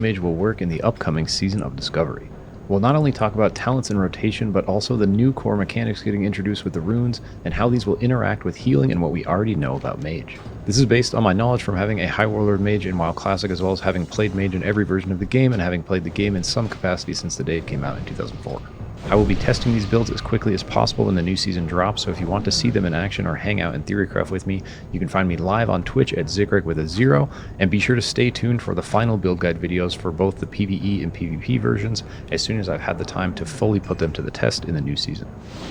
Mage will work in the upcoming Season of Discovery. We'll not only talk about talents and rotation, but also the new core mechanics getting introduced with the runes, and how these will interact with healing and what we already know about Mage. This is based on my knowledge from having a High Warlord Mage in WoW Classic, as well as having played Mage in every version of the game and having played the game in some capacity since the day it came out in 2004. I will be testing these builds as quickly as possible when the new season drops, so if you want to see them in action or hang out in Theorycraft with me, you can find me live on Twitch at Zikorik with a 0, and be sure to stay tuned for the final build guide videos for both the PvE and PvP versions as soon as I've had the time to fully put them to the test in the new season.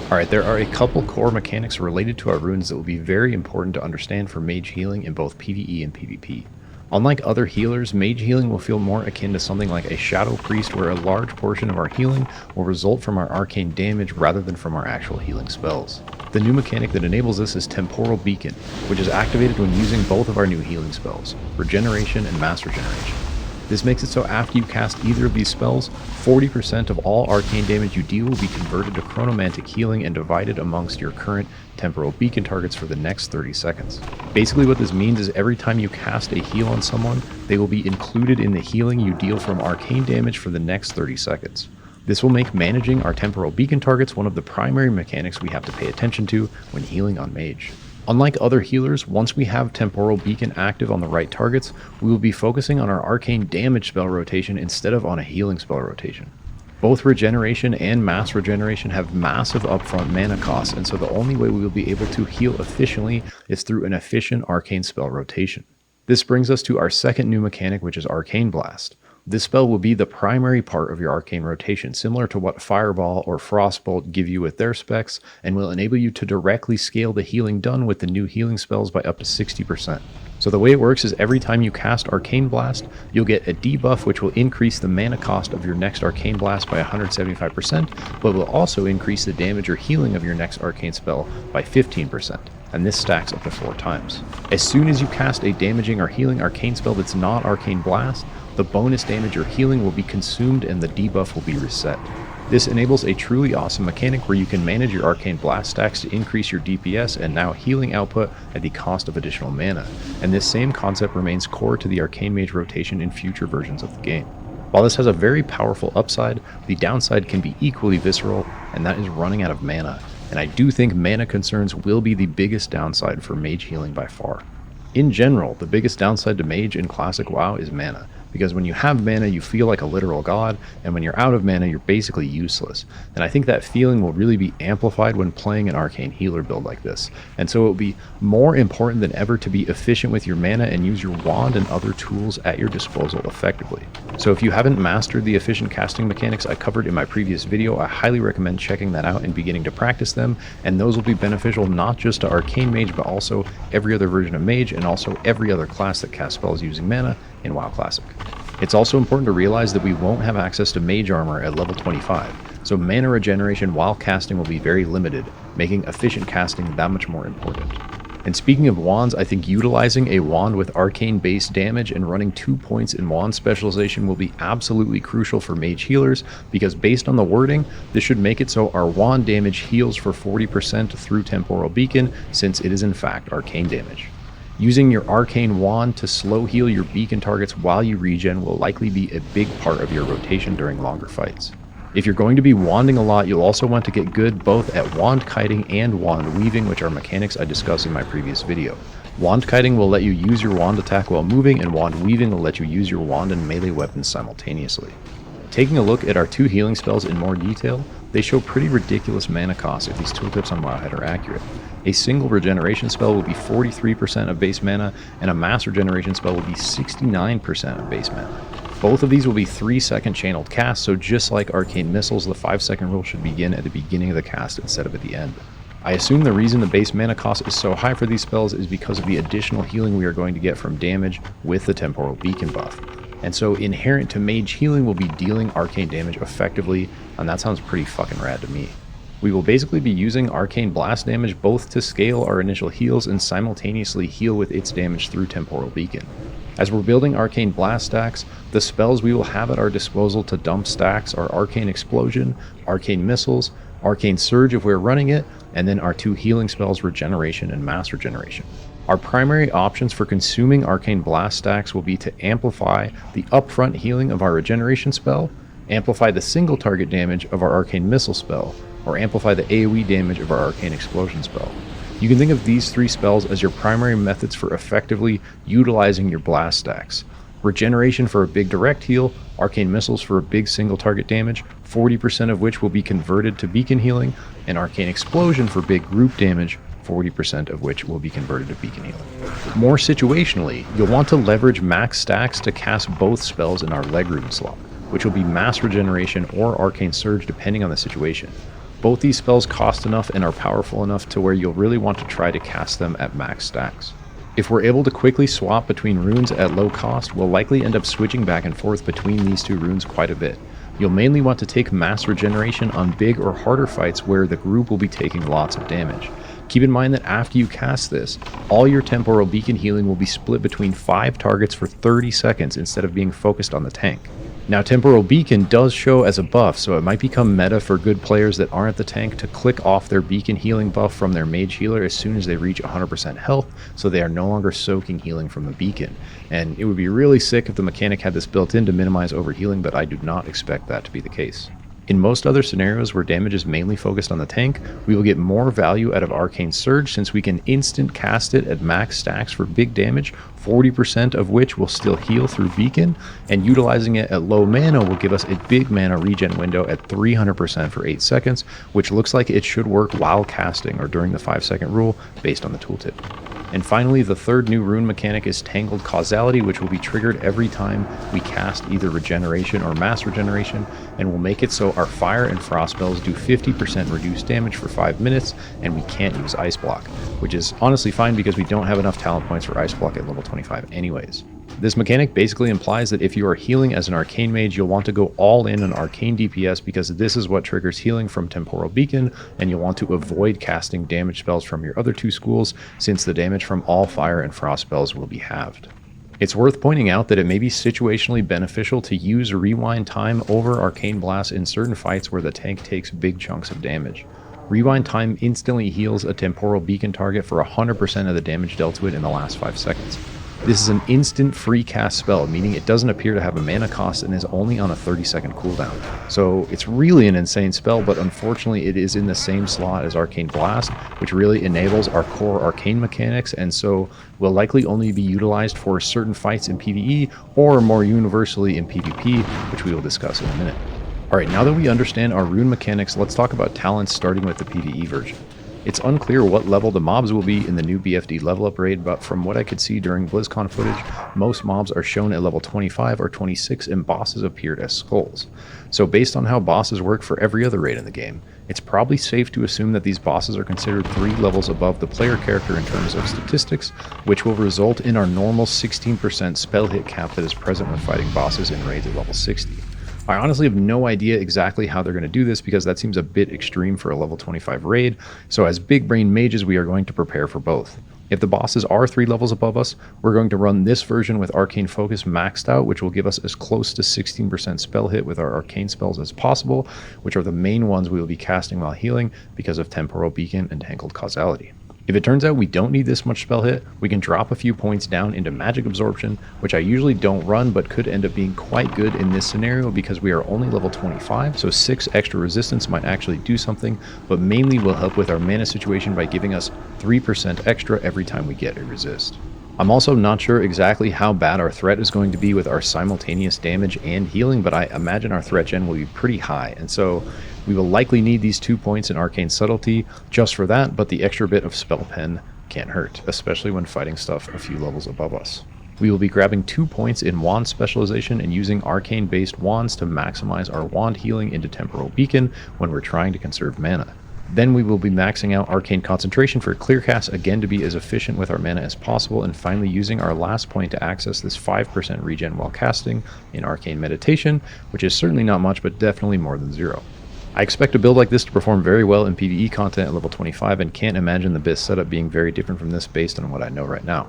Alright, there are a couple core mechanics related to our runes that will be very important to understand for Mage healing in both PvE and PvP. Unlike other healers, Mage healing will feel more akin to something like a Shadow Priest, where a large portion of our healing will result from our arcane damage rather than from our actual healing spells. The new mechanic that enables this is Temporal Beacon, which is activated when using both of our new healing spells, Regeneration and Mass Regeneration. This makes it so after you cast either of these spells, 40% of all arcane damage you deal will be converted to chronomantic healing and divided amongst your current temporal beacon targets for the next 30 seconds. Basically what this means is every time you cast a heal on someone, they will be included in the healing you deal from arcane damage for the next 30 seconds. This will make managing our temporal beacon targets one of the primary mechanics we have to pay attention to when healing on Mage. Unlike other healers, once we have Temporal Beacon active on the right targets, we will be focusing on our arcane damage spell rotation instead of on a healing spell rotation. Both Regeneration and Mass Regeneration have massive upfront mana costs, and so the only way we will be able to heal efficiently is through an efficient arcane spell rotation. This brings us to our second new mechanic, which is Arcane Blast. This spell will be the primary part of your arcane rotation, similar to what Fireball or Frostbolt give you with their specs, and will enable you to directly scale the healing done with the new healing spells by up to 60%. So the way it works is every time you cast Arcane Blast, you'll get a debuff which will increase the mana cost of your next Arcane Blast by 175%, but will also increase the damage or healing of your next arcane spell by 15%. And this stacks up to 4 times. As soon as you cast a damaging or healing arcane spell that's not Arcane Blast, the bonus damage or healing will be consumed and the debuff will be reset. This enables a truly awesome mechanic where you can manage your Arcane Blast stacks to increase your DPS and now healing output at the cost of additional mana, and this same concept remains core to the Arcane Mage rotation in future versions of the game. While this has a very powerful upside, the downside can be equally visceral, and that is running out of mana, and I do think mana concerns will be the biggest downside for Mage healing by far. In general, the biggest downside to Mage in Classic WoW is mana, because when you have mana you feel like a literal god, and when you're out of mana you're basically useless, and I think that feeling will really be amplified when playing an arcane healer build like this, and so it will be more important than ever to be efficient with your mana and use your wand and other tools at your disposal effectively. So if you haven't mastered the efficient casting mechanics I covered in my previous video, I highly recommend checking that out and beginning to practice them, and those will be beneficial not just to Arcane Mage but also every other version of Mage and also every other class that casts spells using mana in WoW Classic. It's also important to realize that we won't have access to Mage armor at level 25, so mana regeneration while casting will be very limited, making efficient casting that much more important. And speaking of wands, I think utilizing a wand with arcane base damage and running 2 points in wand specialization will be absolutely crucial for Mage healers, because based on the wording, this should make it so our wand damage heals for 40% through Temporal Beacon, since it is in fact arcane damage. Using your arcane wand to slow heal your beacon targets while you regen will likely be a big part of your rotation during longer fights. If you're going to be wanding a lot, you'll also want to get good both at wand kiting and wand weaving, which are mechanics I discussed in my previous video. Wand kiting will let you use your wand attack while moving, and wand weaving will let you use your wand and melee weapons simultaneously. Taking a look at our 2 healing spells in more detail, they show pretty ridiculous mana costs if these tooltips on Wowhead are accurate. A single regeneration spell will be 43% of base mana, and a mass regeneration spell will be 69% of base mana. Both of these will be 3-second channeled casts, so just like arcane missiles, the 5-second rule should begin at the beginning of the cast instead of at the end. I assume the reason the base mana cost is so high for these spells is because of the additional healing we are going to get from damage with the Temporal Beacon buff. And so inherent to Mage healing will be dealing arcane damage effectively, and that sounds pretty fucking rad to me. We will basically be using Arcane Blast damage both to scale our initial heals and simultaneously heal with its damage through Temporal Beacon. As we're building Arcane Blast stacks, the spells we will have at our disposal to dump stacks are Arcane Explosion, Arcane Missiles, Arcane Surge if we're running it, and then our 2 healing spells, Regeneration and Mass Regeneration. Our primary options for consuming Arcane Blast stacks will be to amplify the upfront healing of our regeneration spell, amplify the single target damage of our Arcane Missile spell, or amplify the AoE damage of our Arcane Explosion spell. You can think of these three spells as your primary methods for effectively utilizing your blast stacks. Regeneration for a big direct heal, Arcane Missiles for a big single target damage, 40% of which will be converted to beacon healing, and Arcane Explosion for big group damage, 40% of which will be converted to beacon healing. More situationally, you'll want to leverage max stacks to cast both spells in our leg rune slot, which will be Mass Regeneration or Arcane Surge depending on the situation. Both these spells cost enough and are powerful enough to where you'll really want to try to cast them at max stacks. If we're able to quickly swap between runes at low cost, we'll likely end up switching back and forth between these two runes quite a bit. You'll mainly want to take Mass Regeneration on big or harder fights where the group will be taking lots of damage. Keep in mind that after you cast this, all your temporal beacon healing will be split between 5 targets for 30 seconds instead of being focused on the tank. Now, Temporal Beacon does show as a buff, so it might become meta for good players that aren't the tank to click off their beacon healing buff from their mage healer as soon as they reach 100% health, so they are no longer soaking healing from the beacon. And it would be really sick if the mechanic had this built in to minimize overhealing, but I do not expect that to be the case. In most other scenarios where damage is mainly focused on the tank, we will get more value out of Arcane Surge since we can instant cast it at max stacks for big damage, 40% of which will still heal through Beacon, and utilizing it at low mana will give us a big mana regen window at 300% for 8 seconds, which looks like it should work while casting or during the 5-second rule based on the tooltip. And finally, the third new rune mechanic is Tangled Causality, which will be triggered every time we cast either Regeneration or Mass Regeneration, and will make it so our Fire and Frost spells do 50% reduced damage for 5 minutes, and we can't use Ice Block, which is honestly fine because we don't have enough talent points for Ice Block at level 25 anyways. This mechanic basically implies that if you are healing as an Arcane Mage, you'll want to go all in on Arcane DPS because this is what triggers healing from Temporal Beacon, and you'll want to avoid casting damage spells from your other two schools since the damage from all Fire and Frost spells will be halved. It's worth pointing out that it may be situationally beneficial to use Rewind Time over Arcane Blast in certain fights where the tank takes big chunks of damage. Rewind Time instantly heals a Temporal Beacon target for 100% of the damage dealt to it in the last 5 seconds. This is an instant free cast spell, meaning it doesn't appear to have a mana cost and is only on a 30-second cooldown. So it's really an insane spell, but unfortunately it is in the same slot as Arcane Blast, which really enables our core arcane mechanics, and so will likely only be utilized for certain fights in PvE or more universally in PvP, which we will discuss in a minute. Alright, now that we understand our rune mechanics, let's talk about talents starting with the PvE version. It's unclear what level the mobs will be in the new BFD level up raid, but from what I could see during BlizzCon footage, most mobs are shown at level 25 or 26 and bosses appeared as skulls. So based on how bosses work for every other raid in the game, it's probably safe to assume that these bosses are considered 3 levels above the player character in terms of statistics, which will result in our normal 16% spell hit cap that is present when fighting bosses in raids at level 60. I honestly have no idea exactly how they're going to do this because that seems a bit extreme for a level 25 raid, so as big brain mages we are going to prepare for both. If the bosses are 3 levels above us, we're going to run this version with Arcane Focus maxed out, which will give us as close to 16% spell hit with our arcane spells as possible, which are the main ones we will be casting while healing because of Temporal Beacon and Tangled Causality. If it turns out we don't need this much spell hit, we can drop a few points down into Magic Absorption, which I usually don't run but could end up being quite good in this scenario because we are only level 25, so 6 extra resistance might actually do something, but mainly will help with our mana situation by giving us 3% extra every time we get a resist. I'm also not sure exactly how bad our threat is going to be with our simultaneous damage and healing, but I imagine our threat gen will be pretty high, and so we will likely need these 2 points in Arcane Subtlety just for that, but the extra bit of Spell Pen can't hurt, especially when fighting stuff a few levels above us. We will be grabbing 2 points in Wand Specialization and using Arcane-based wands to maximize our wand healing into Temporal Beacon when we're trying to conserve mana. Then we will be maxing out Arcane Concentration for Clearcast again to be as efficient with our mana as possible, and finally using our last point to access this 5% regen while casting in Arcane Meditation, which is certainly not much but definitely more than 0. I expect a build like this to perform very well in PvE content at level 25 and can't imagine the BIS setup being very different from this based on what I know right now.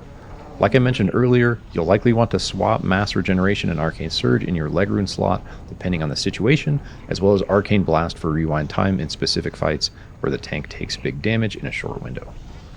Like I mentioned earlier, you'll likely want to swap Mass Regeneration and Arcane Surge in your leg rune slot depending on the situation, as well as Arcane Blast for Rewind Time in specific fights where the tank takes big damage in a short window.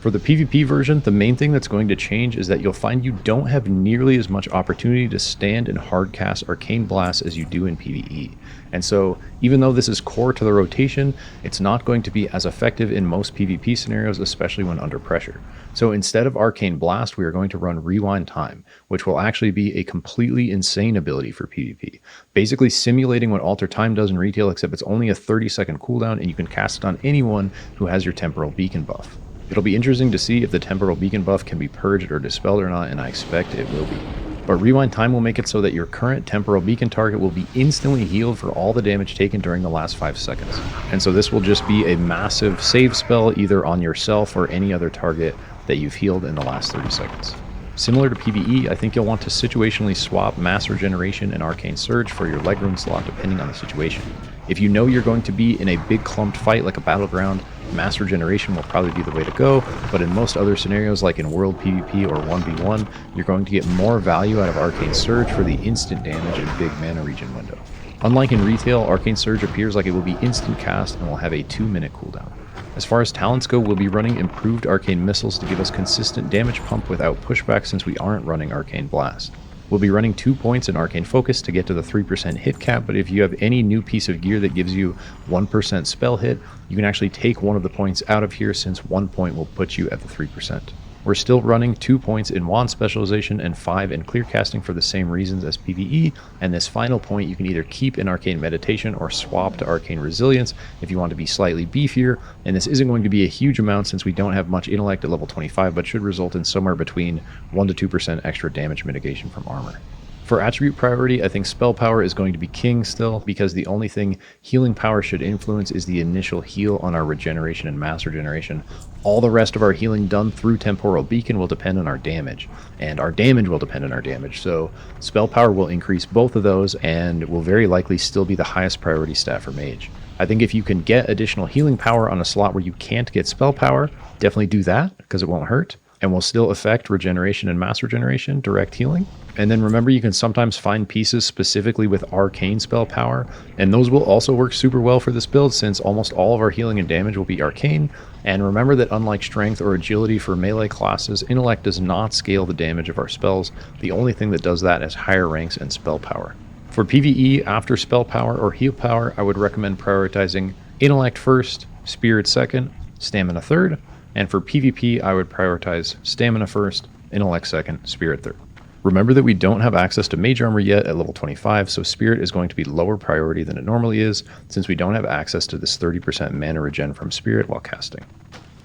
For the PvP version, the main thing that's going to change is that you'll find you don't have nearly as much opportunity to stand and hardcast Arcane Blast as you do in PvE. And so, even though this is core to the rotation, it's not going to be as effective in most PvP scenarios, especially when under pressure. So instead of Arcane Blast, we are going to run Rewind Time, which will actually be a completely insane ability for PvP. Basically simulating what Alter Time does in retail, except it's only a 30-second cooldown and you can cast it on anyone who has your Temporal Beacon buff. It'll be interesting to see if the Temporal Beacon buff can be purged or dispelled or not, and I expect it will be. But Rewind Time will make it so that your current Temporal Beacon target will be instantly healed for all the damage taken during the last 5 seconds. And so this will just be a massive save spell either on yourself or any other target that you've healed in the last 30 seconds. Similar to PvE, I think you'll want to situationally swap Mass Regeneration and Arcane Surge for your leg rune slot depending on the situation. If you know you're going to be in a big clumped fight like a battleground, Mass Regeneration will probably be the way to go, but in most other scenarios like in World PvP or 1v1, you're going to get more value out of Arcane Surge for the instant damage and big mana regen window. Unlike in retail, Arcane Surge appears like it will be instant cast and will have a 2-minute cooldown. As far as talents go, we'll be running improved Arcane Missiles to give us consistent damage pump without pushback since we aren't running Arcane Blast. We'll be running 2 points in Arcane Focus to get to the 3% hit cap, but if you have any new piece of gear that gives you 1% spell hit, you can actually take one of the points out of here since 1 point will put you at the 3%. We're still running 2 points in Wand Specialization and 5 in Clear Casting for the same reasons as PvE, and this final point you can either keep in Arcane Meditation or swap to Arcane Resilience if you want to be slightly beefier, and this isn't going to be a huge amount since we don't have much intellect at level 25, but should result in somewhere between 1 to 2% extra damage mitigation from armor. For attribute priority, I think spell power is going to be king still, because the only thing healing power should influence is the initial heal on our regeneration and mass regeneration. All the rest of our healing done through Temporal Beacon will depend on our damage, and our damage will depend on our damage, so spell power will increase both of those and will very likely still be the highest priority stat for Mage. I think if you can get additional healing power on a slot where you can't get spell power, definitely do that, because it won't hurt, and will still affect regeneration and mass regeneration, direct healing. And then remember, you can sometimes find pieces specifically with arcane spell power, and those will also work super well for this build since almost all of our healing and damage will be arcane. And remember that unlike strength or agility for melee classes, intellect does not scale the damage of our spells. The only thing that does that is higher ranks and spell power. For PvE, after spell power or heal power, I would recommend prioritizing intellect first, spirit second, stamina third, and for PvP, I would prioritize stamina first, intellect second, spirit third. Remember that we don't have access to Mage Armor yet at level 25, so Spirit is going to be lower priority than it normally is, since we don't have access to this 30% mana regen from Spirit while casting.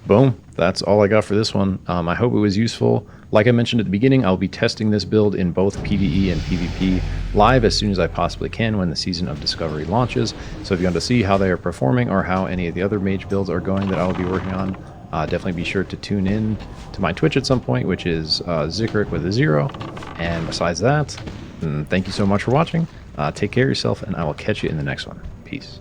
Boom, that's all I got for this one. I hope it was useful. Like I mentioned at the beginning, I'll be testing this build in both PvE and PvP live as soon as I possibly can when the Season of Discovery launches. So if you want to see how they are performing or how any of the other Mage builds are going that I will be working on, definitely be sure to tune in to my Twitch at some point, which is Zikorik with a 0. And besides that, thank you so much for watching. Take care of yourself, and I will catch you in the next one. Peace.